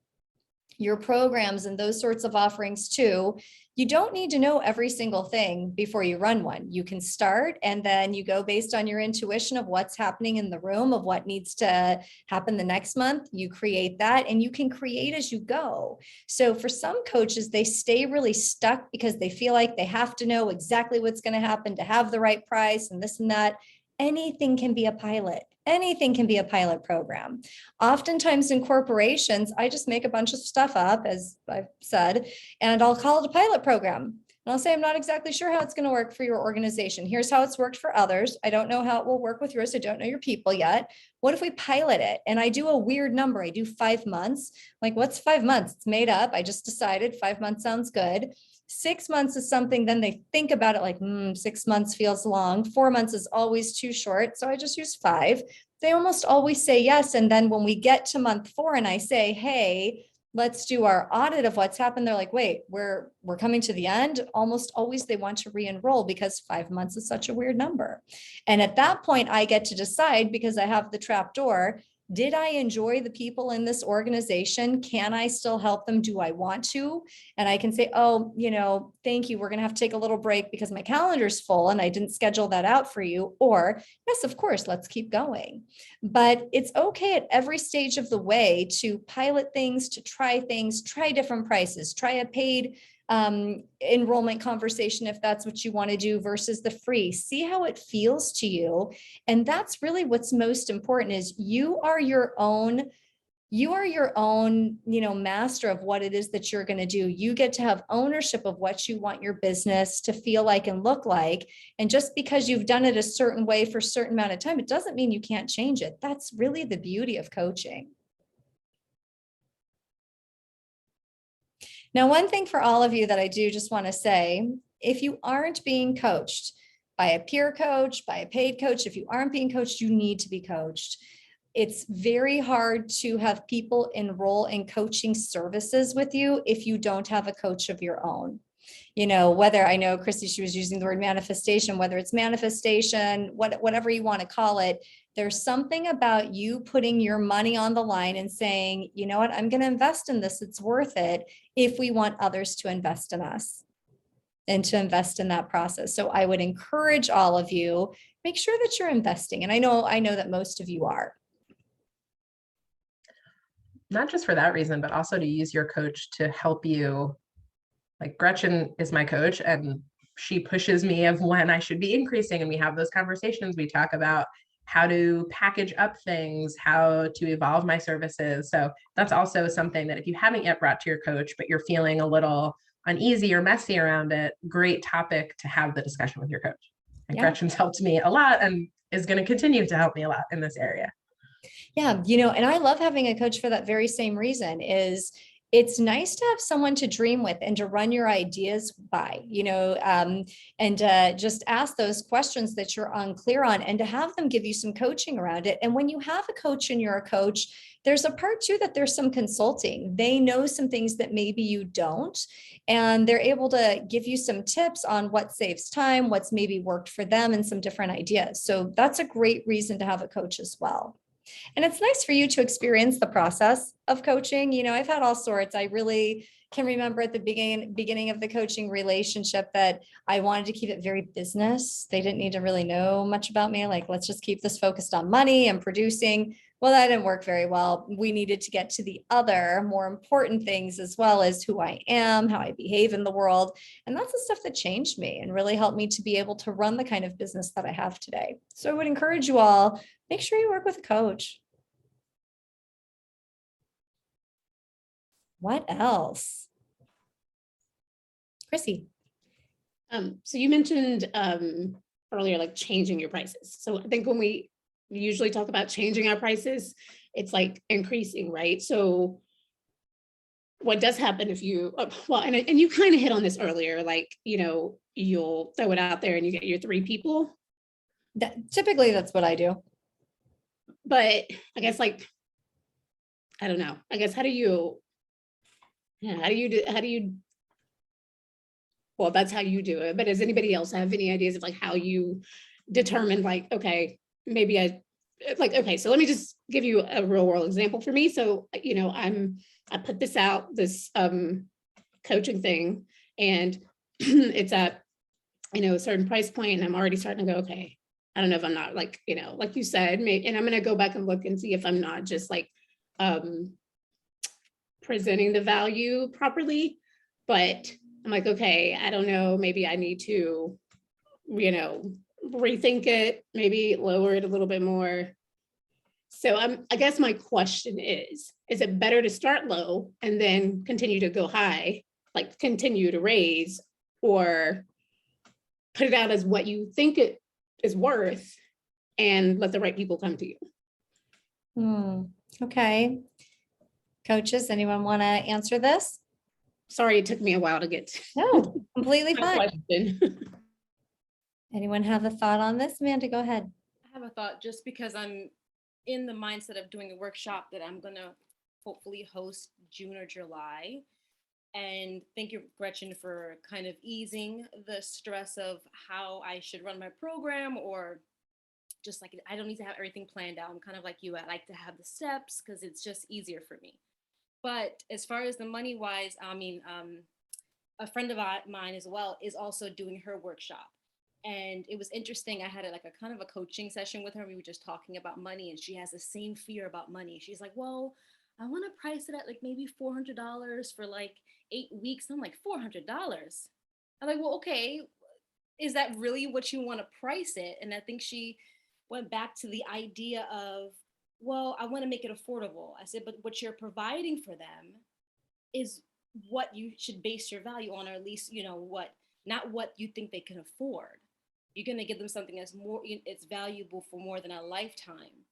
your programs and those sorts of offerings too, you don't need to know every single thing before you run one. You can start and then you go based on your intuition of what's happening in the room, of what needs to happen the next month. You create that and you can create as you go. So for some coaches, they stay really stuck because they feel like they have to know exactly what's going to happen to have the right price and this and that. Anything can be a pilot. Anything can be a pilot program. Oftentimes in corporations, I just make a bunch of stuff up, as I've said, and I'll call it a pilot program. And I'll say, I'm not exactly sure how it's going to work for your organization. Here's how it's worked for others. I don't know how it will work with yours. I don't know your people yet. What if we pilot it? And I do a weird number. I do 5 months. Like, what's 5 months? It's made up. I just decided 5 months sounds good. 6 months is something, then they think about it like, 6 months feels long. 4 months is always too short. So I just use 5. They almost always say yes. And then when we get to month 4 and I say, hey, let's do our audit of what's happened, they're like, wait, we're coming to the end. Almost always they want to re-enroll because 5 months is such a weird number. And at that point, I get to decide, because I have the trap door, Did I enjoy the people in this organization? Can I still help them? Do I want to? And I can say, oh, thank you. We're going to have to take a little break because my calendar's full and I didn't schedule that out for you. Or yes, of course, let's keep going. But it's okay at every stage of the way to pilot things, to try things, try different prices, try a paid enrollment conversation if that's what you want to do versus the free. See how it feels to you. And that's really what's most important is you are your own master of what it is that you're going to do. You get to have ownership of what you want your business to feel like and look like. And just because you've done it a certain way for a certain amount of time, it doesn't mean you can't change it. That's really the beauty of coaching. Now, one thing for all of you that I do just want to say, if you aren't being coached by a peer coach, by a paid coach, if you aren't being coached, you need to be coached. It's very hard to have people enroll in coaching services with you if you don't have a coach of your own. Whether, I know Christy, she was using the word manifestation, whether it's manifestation, whatever you want to call it, there's something about you putting your money on the line and saying, you know what, I'm going to invest in this. It's worth it if we want others to invest in us and to invest in that process. So I would encourage all of you, make sure that you're investing. And I know that most of you are. Not just for that reason, but also to use your coach to help you. Like Gretchen is my coach and she pushes me of when I should be increasing. And we have those conversations. We talk about how to package up things, how to evolve my services. So that's also something that if you haven't yet brought to your coach, but you're feeling a little uneasy or messy around it, great topic to have the discussion with your coach. And yeah. Gretchen's helped me a lot and is going to continue to help me a lot in this area. Yeah. And I love having a coach for that very same reason is it's nice to have someone to dream with and to run your ideas by, and just ask those questions that you're unclear on and to have them give you some coaching around it. And when you have a coach and you're a coach, there's a part too that there's some consulting. They know some things that maybe you don't, and they're able to give you some tips on what saves time, what's maybe worked for them and some different ideas. So that's a great reason to have a coach as well. And it's nice for you to experience the process of coaching. I've had all sorts. I really can remember at the beginning of the coaching relationship that I wanted to keep it very business. They didn't need to really know much about me. Like, let's just keep this focused on money and producing. Well, that didn't work very well. We needed to get to the other more important things as well as who I am, how I behave in the world. And that's the stuff that changed me and really helped me to be able to run the kind of business that I have today. So I would encourage you all, make sure you work with a coach. What else? Chrissy. So you mentioned earlier, like changing your prices. So I think when we usually talk about changing our prices, it's like increasing, right? So what does happen if you, and you kind of hit on this earlier, like, you'll throw it out there and you get your 3 people. Typically that's what I do. But I guess I don't know, I guess, how do you, well, that's how you do it. But does anybody else have any ideas of how you determine okay, maybe okay, so let me just give you a real world example for me. So, I put this out, this coaching thing, and it's at, a certain price point, and I'm already starting to go, okay, I don't know if I'm not like you said, maybe, and I'm going to go back and look and see if I'm not just presenting the value properly. But I'm like, okay, I don't know, maybe I need to, rethink it, maybe lower it a little bit more. So I guess my question is it better to start low and then continue to go high, continue to raise, or put it out as what you think it is worth and let the right people come to you? Okay. Coaches, anyone want to answer this? Sorry, it took me a while to get to. No, completely fine. Question. Anyone have a thought on this? Amanda, go ahead. I have a thought, just because I'm in the mindset of doing a workshop that I'm going to hopefully host June or July. And thank you, Gretchen, for kind of easing the stress of how I should run my program or just like, I don't need to have everything planned out. I'm kind of like you. I like to have the steps because it's just easier for me. But as far as the money wise, I mean, a friend of mine as well is also doing her workshop. And it was interesting. I had like a kind of a coaching session with her. We were just talking about money, and she has the same fear about money. She's like, well, I want to price it at like maybe $400 for like 8 weeks. I'm like, $400. I'm like, well, okay, is that really what you want to price it? And I think she went back to the idea of, well, I want to make it affordable. I said, but what you're providing for them is what you should base your value on, or at least, what, not what you think they can afford. You're going to give them something that's more, it's valuable for more than a lifetime.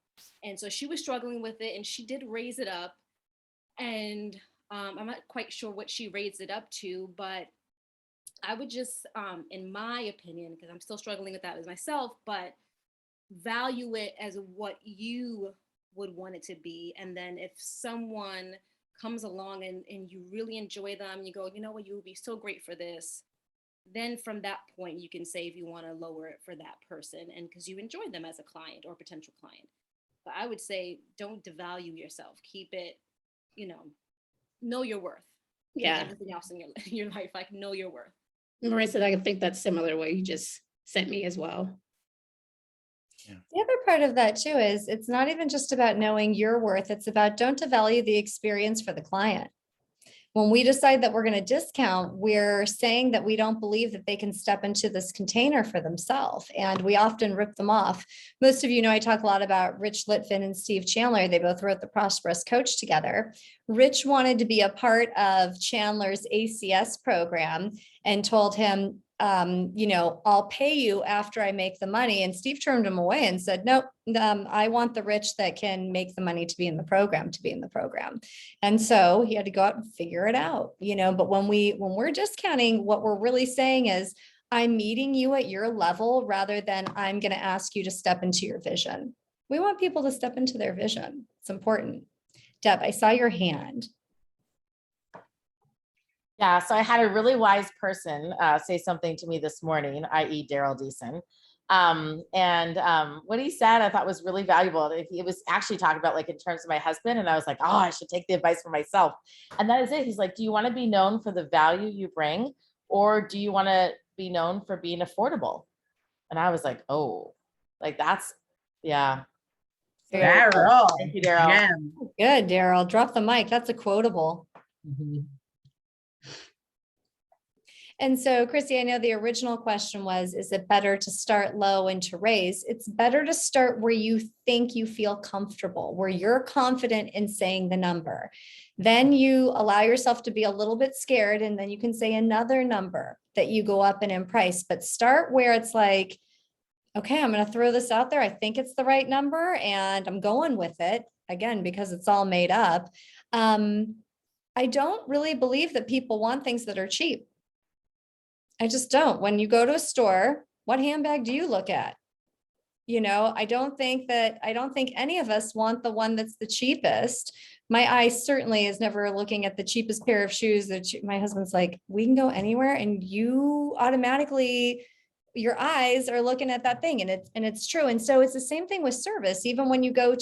And so she was struggling with it, and she did raise it up. And I'm not quite sure what she raised it up to, but I would just, in my opinion, because I'm still struggling with that as myself, but value it as what you would want it to be. And then if someone comes along and you really enjoy them, you go, you know what, you would be so great for this. Then from that point, you can say if you want to lower it for that person, and because you enjoy them as a client or potential client. But I would say, don't devalue yourself. Keep it, know your worth. Yeah. Everything else in your life, like, know your worth. Marissa, I think that's similar what you just sent me as well. The other part of that too is it's not even just about knowing your worth. It's about, don't devalue the experience for the client. When we decide that we're going to discount, we're saying that we don't believe that they can step into this container for themselves. And we often rip them off. Most of you know, I talk a lot about Rich Litvin and Steve Chandler. They both wrote The Prosperous Coach together. Rich wanted to be a part of Chandler's ACS program and told him, I'll pay you after I make the money. And Steve turned him away and said, nope, I want the Rich that can make the money to be in the program. And so he had to go out and figure it out, but when we're discounting, what we're really saying is, I'm meeting you at your level rather than I'm going to ask you to step into your vision. We want people to step into their vision. It's important. Deb, I saw your hand. Yeah, so I had a really wise person say something to me this morning, i.e. Daryl Deason. What he said I thought was really valuable. He was actually talking about like in terms of my husband, and I was like, oh, I should take the advice for myself. And that is it. He's like, do you want to be known for the value you bring, or do you want to be known for being affordable? And I was like, oh, like that's, yeah. Daryl. Thank you, Daryl. Good, Daryl. Drop the mic. That's a quotable. Mm-hmm. And so, Chrissy, I know the original question was, is it better to start low and to raise? It's better to start where you think you feel comfortable, where you're confident in saying the number. Then you allow yourself to be a little bit scared, and then you can say another number that you go up in price. But start where it's like, okay, I'm going to throw this out there. I think it's the right number and I'm going with it, again, because it's all made up. I don't really believe that people want things that are cheap. I just don't. When you go to a store, what handbag do you look at? I don't think any of us want the one that's the cheapest. My eye certainly is never looking at the cheapest pair of shoes. My husband's like, we can go anywhere, and you automatically, your eyes are looking at that thing, and it's true. And so it's the same thing with service. Even when you go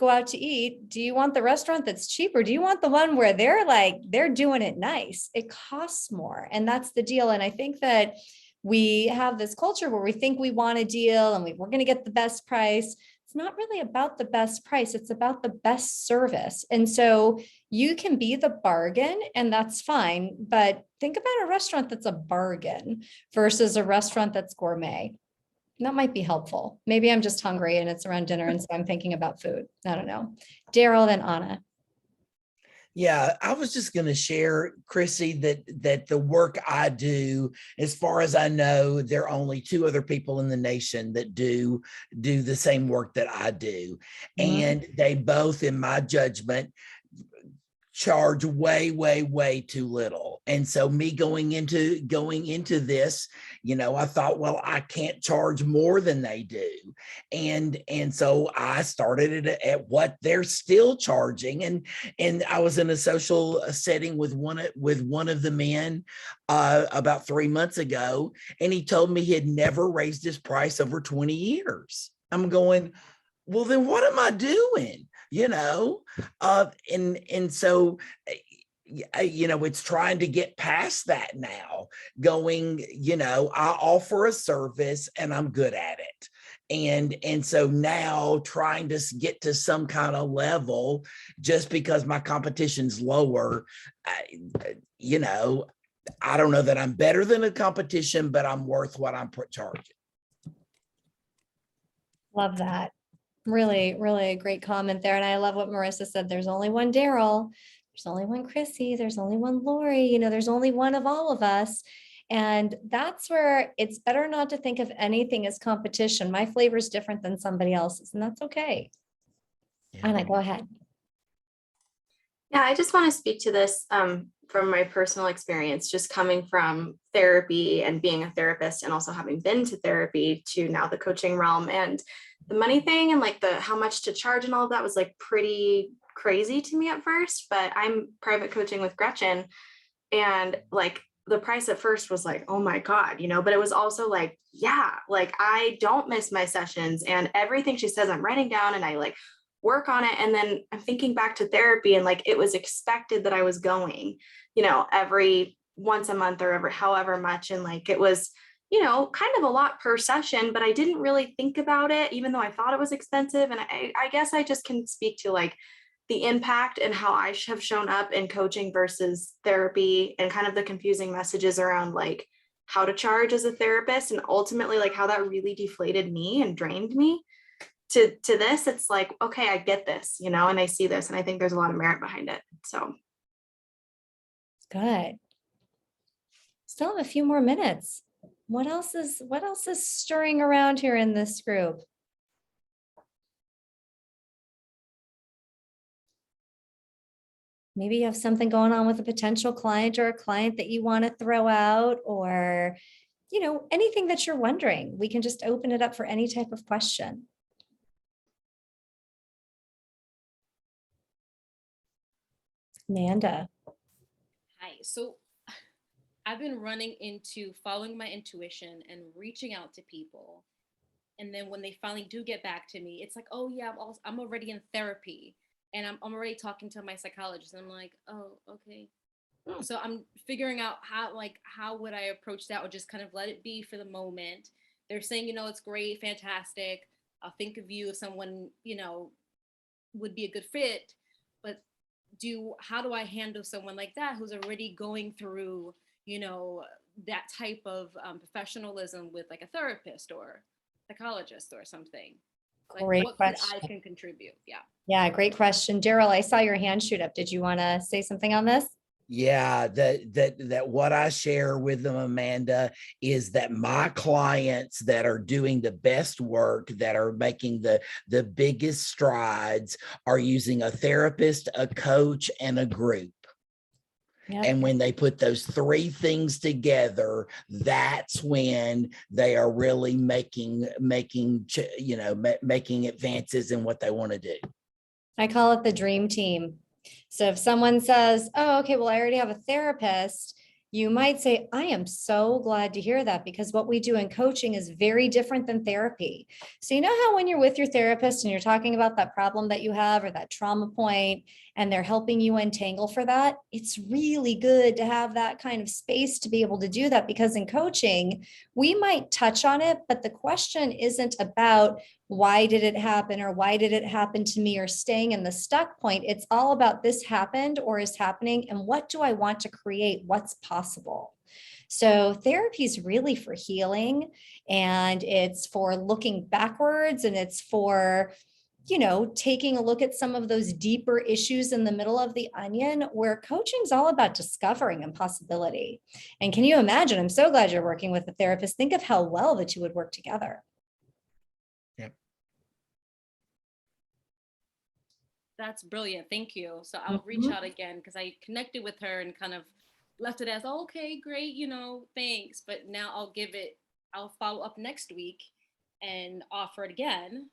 out to eat, do you want the restaurant that's cheap, or do you want the one where they're doing it nice? It costs more, and that's the deal. And I think that we have this culture where we think we want a deal and we're going to get the best price. It's not really about the best price. It's about the best service. And so you can be the bargain, and that's fine. But think about a restaurant that's a bargain versus a restaurant that's gourmet. That might be helpful. Maybe I'm just hungry and it's around dinner, and so I'm thinking about food. I don't know. Daryl, then Anna. Yeah, I was just going to share, Chrissy, that the work I do, as far as I know, there are only 2 other people in the nation that do the same work that I do. Mm-hmm. And they both, in my judgment, charge way, way, way too little. And so me going into this, I thought, well, I can't charge more than they do. And so I started it at what they're still charging. And I was in a social setting with one of the men about 3 months ago, and he told me he had never raised his price over 20 years. I'm going, well, then what am I doing? And so, it's trying to get past that now, going, I offer a service and I'm good at it. And so now trying to get to some kind of level, just because my competition's lower, I don't know that I'm better than a competition, but I'm worth what I'm charging. Love that. Really, really a great comment there. And I love what Marissa said. There's only one Daryl. There's only one Chrissy. There's only one Lori. There's only one of all of us. And that's where it's better not to think of anything as competition. My flavor is different than somebody else's, and that's okay. Yeah. Anna, go ahead. Yeah, I just want to speak to this from my personal experience, just coming from therapy and being a therapist, and also having been to therapy to now the coaching realm. And the money thing and like the how much to charge and all of that was like pretty crazy to me at first. But I'm private coaching with Gretchen, and like the price at first was like, oh my God, but it was also like, yeah, like I don't miss my sessions, and everything she says, I'm writing down and I like work on it. And then I'm thinking back to therapy, and like, it was expected that I was going, every once a month or every however much. And like, it was, kind of a lot per session, but I didn't really think about it, even though I thought it was expensive. And I guess I just can speak to like the impact and how I have shown up in coaching versus therapy, and kind of the confusing messages around like how to charge as a therapist, and ultimately like how that really deflated me and drained me to this. It's like, okay, I get this, and I see this, and I think there's a lot of merit behind it. So good. Still have a few more minutes. What else is stirring around here in this group? Maybe you have something going on with a potential client or a client that you want to throw out, or, anything that you're wondering. We can just open it up for any type of question. Amanda. Hi. So I've been running into following my intuition and reaching out to people. And then when they finally do get back to me, it's like, oh yeah, I'm already in therapy, and I'm already talking to my psychologist. And I'm like, oh, okay. So I'm figuring out how would I approach that, or just kind of let it be for the moment. They're saying, it's great, fantastic. I'll think of you if someone, would be a good fit. But how do I handle someone like that who's already going through, that type of professionalism with like a therapist or psychologist or something? Like, Great what question. I can contribute? Yeah. Yeah, great question. Daryl, I saw your hand shoot up. Did you want to say something on this? Yeah, that what I share with them, Amanda, is that my clients that are doing the best work, that are making the biggest strides, are using a therapist, a coach, and a group. Yep. And when they put those three things together, that's when they are really making advances in what they want to do. I call it the dream team. So if someone says, oh, okay, well, I already have a therapist, you might say, I am so glad to hear that, because what we do in coaching is very different than therapy. So how when you're with your therapist and you're talking about that problem that you have or that trauma point, and they're helping you untangle for that, it's really good to have that kind of space to be able to do that, because in coaching, we might touch on it, but the question isn't about why did it happen, or why did it happen to me, or staying in the stuck point. It's all about this happened or is happening, and what do I want to create? What's possible? So therapy is really for healing, and it's for looking backwards, and it's for taking a look at some of those deeper issues in the middle of the onion, where coaching is all about discovering and possibility. And can you imagine? I'm so glad you're working with a therapist. Think of how well that you would work together. Yep. That's brilliant. Thank you. So I'll reach out again, because I connected with her and kind of left it as, oh, okay, great, thanks. But now I'll follow up next week and offer it again.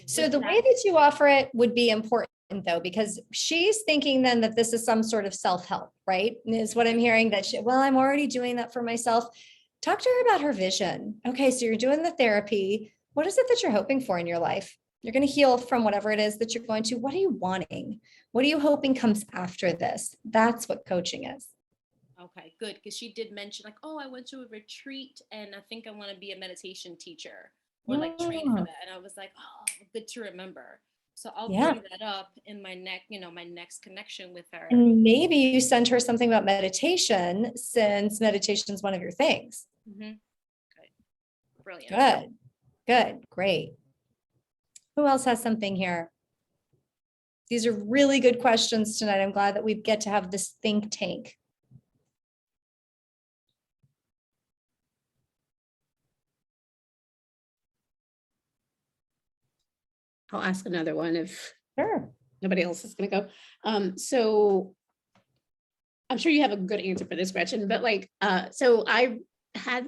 So the way that you offer it would be important, though, because she's thinking then that this is some sort of self-help, right? Is what I'm hearing, that I'm already doing that for myself. Talk to her about her vision. Okay, so you're doing the therapy. What is it that you're hoping for in your life? You're going to heal from whatever it is that you're going to. What are you wanting? What are you hoping comes after this? That's what coaching is. Okay, good. Because she did mention like, oh, I went to a retreat and I think I want to be a meditation teacher or like train for that. And I was like, oh, good to remember. So I'll bring that up in my next connection with her. And maybe you send her something about meditation, since meditation is one of your things. Okay. Brilliant. Good. Great. Who else has something here? These are really good questions tonight. I'm glad that we get to have this think tank. I'll ask another one if Sure. nobody else is going to go. So I'm sure you have a good answer for this, Gretchen, but like, so I had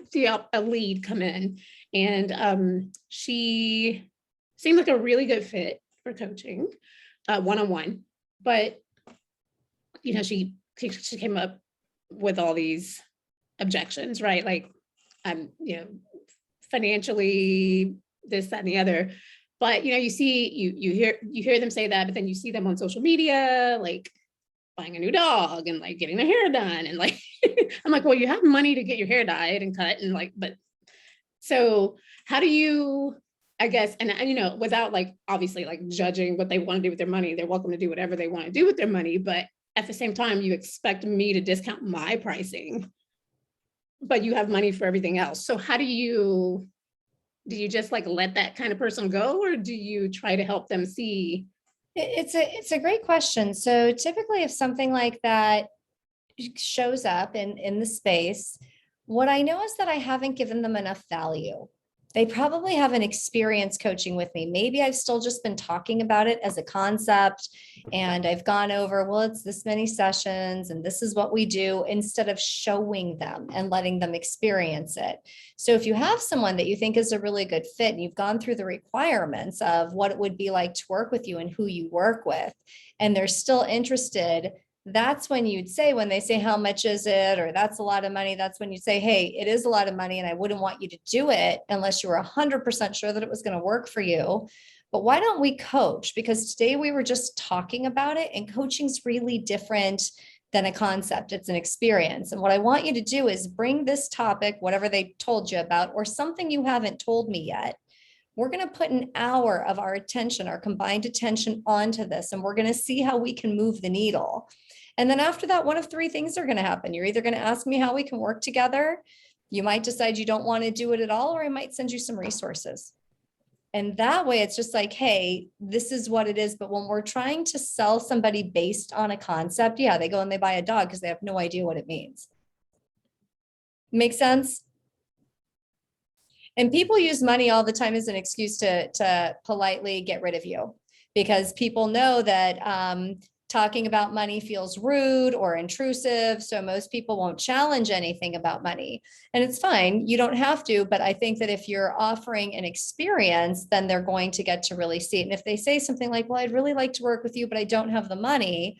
a lead come in and she seemed like a really good fit for coaching, one-on-one, but you know, she came up with all these objections, right? Like, you know, financially, this, that, and the other. But you know, you hear them say that, but then you see them on social media, like buying a new dog and like getting their hair done. And like, I'm like, well, you have money to get your hair dyed and cut and like, but so how do you, I guess, and you know, without like, obviously like judging what they want to do with their money, they're welcome to do whatever they want to do with their money. But at the same time, you expect me to discount my pricing, but you have money for everything else. So how do you just like let that kind of person go, or do you try to help them see? It's a great question. So typically if something like that shows up in the space, what I know is that I haven't given them enough value. They probably haven't experienced coaching with me. Maybe I've still just been talking about it as a concept and I've gone over, well, it's this many sessions and this is what we do, instead of showing them and letting them experience it. So if you have someone that you think is a really good fit and you've gone through the requirements of what it would be like to work with you and who you work with, and they're still interested, that's when you'd say, when they say, how much is it? Or that's a lot of money. That's when you say, hey, it is a lot of money and I wouldn't want you to do it unless you were 100% sure that it was going to work for you. But why don't we coach? Because today we were just talking about it, and coaching's really different than a concept. It's an experience. And what I want you to do is bring this topic, whatever they told you about, or something you haven't told me yet. We're going to put an hour of our attention, our combined attention, onto this, and we're going to see how we can move the needle. And then after that, one of three things are going to happen. You're either going to ask me how we can work together. You might decide you don't want to do it at all, or I might send you some resources. And that way it's just like, hey, this is what it is. But when we're trying to sell somebody based on a concept, yeah, they go and they buy a dog because they have no idea what it means. Make sense? And people use money all the time as an excuse to politely get rid of you, because people know that talking about money feels rude or intrusive. So most people won't challenge anything about money. And it's fine. You don't have to. But I think that if you're offering an experience, then they're going to get to really see it. And if they say something like, well, I'd really like to work with you, but I don't have the money,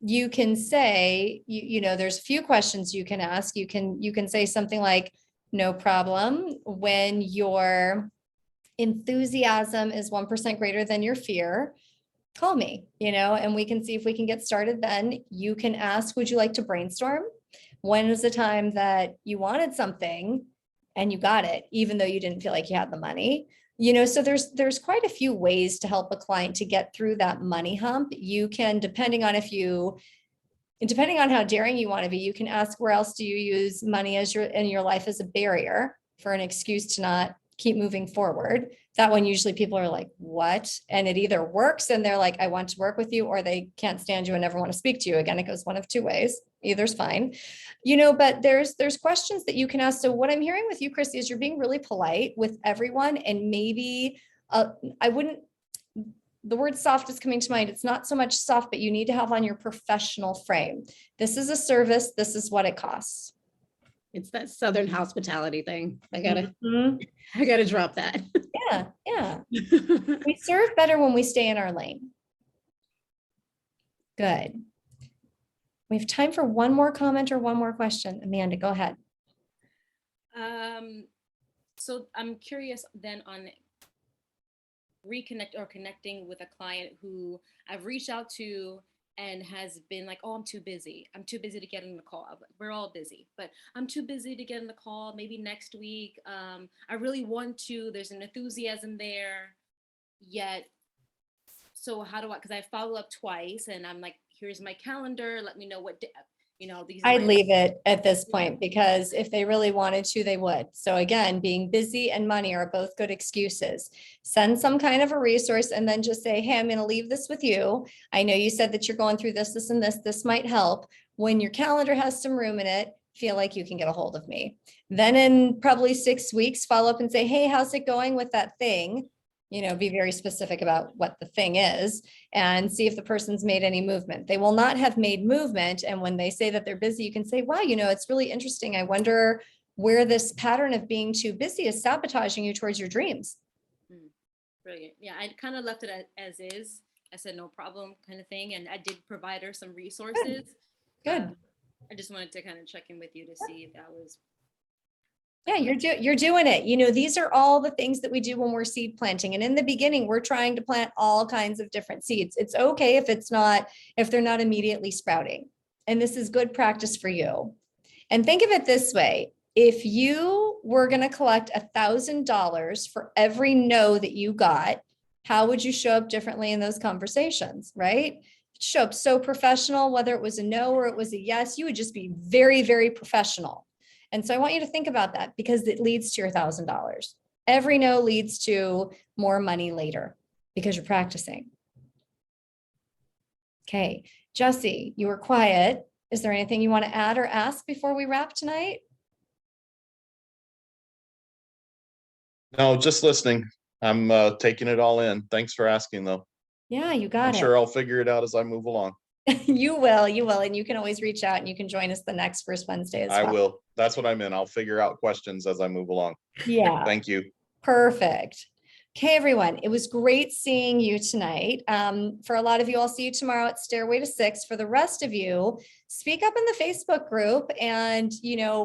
you can say, you know, there's a few questions you can ask. You can say something like, no problem. When your enthusiasm is 1% greater than your fear, call me, you know, and we can see if we can get started. Then you can ask, would you like to brainstorm? When is the time that you wanted something and you got it, even though you didn't feel like you had the money? You know, so there's quite a few ways to help a client to get through that money hump. You can, depending on how daring you want to be, you can ask, where else do you use money in your life as a barrier for an excuse to not keep moving forward? That one, usually people are like, what? And it either works and they're like, I want to work with you, or they can't stand you and never want to speak to you again. It goes one of two ways. Either's fine, you know, but there's questions that you can ask. So what I'm hearing with you, Christy, is you're being really polite with everyone. And maybe the word soft is coming to mind. It's not so much soft, but you need to have on your professional frame. This is a service. This is what it costs. It's that Southern hospitality thing. I gotta drop that. Yeah. We serve better when we stay in our lane. Good. We have time for one more comment or one more question. Amanda, go ahead. So I'm curious then on reconnect or connecting with a client who I've reached out to and has been like, oh, I'm too busy. I'm too busy to get in the call. We're all busy, but I'm too busy to get in the call. Maybe next week. I really want to. There's an enthusiasm there, yet. So how do I? Because I follow up twice, and I'm like, here's my calendar. Let me know what these. I'd leave it at this point, because if they really wanted to, they would. So again, being busy and money are both good excuses. Send some kind of a resource and then just say, hey, I'm going to leave this with you. I know you said that you're going through this, this, and this. This might help. When your calendar has some room in it, feel like you can get a hold of me. Then in probably 6 weeks, follow up and say, hey, how's it going with that thing? Be very specific about what the thing is and see if the person's made any movement. They will not have made movement. And when they say that they're busy, you can say, wow, it's really interesting. I wonder where this pattern of being too busy is sabotaging you towards your dreams. Brilliant. Yeah, I kind of left it as is. I said, no problem kind of thing. And I did provide her some resources. Good. I just wanted to kind of check in with you to see if that was. Yeah, you're doing it. These are all the things that we do when we're seed planting. And in the beginning, we're trying to plant all kinds of different seeds. It's okay if they're not immediately sprouting. And this is good practice for you. And think of it this way. If you were going to collect $1,000 for every no that you got, how would you show up differently in those conversations, right? Show up so professional, whether it was a no or it was a yes, you would just be very, very professional. And so I want you to think about that, because it leads to your $1,000. Every no leads to more money later because you're practicing. Okay, Jesse, you were quiet. Is there anything you want to add or ask before we wrap tonight? No, just listening. I'm taking it all in. Thanks for asking, though. Yeah, you got I'm it. sure I'll figure it out as I move along. You will. And you can always reach out and you can join us the next First Wednesday as well. I will. That's what I'm in. I'll figure out questions as I move along. Yeah. Thank you. Perfect. Okay, everyone. It was great seeing you tonight. For a lot of you, I'll see you tomorrow at Stairway to Six. For the rest of you, speak up in the Facebook group and,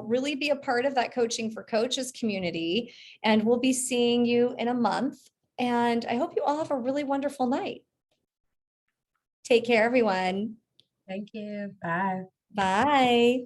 really be a part of that Coaching for Coaches community. And we'll be seeing you in a month. And I hope you all have a really wonderful night. Take care, everyone. Thank you. Bye. Bye.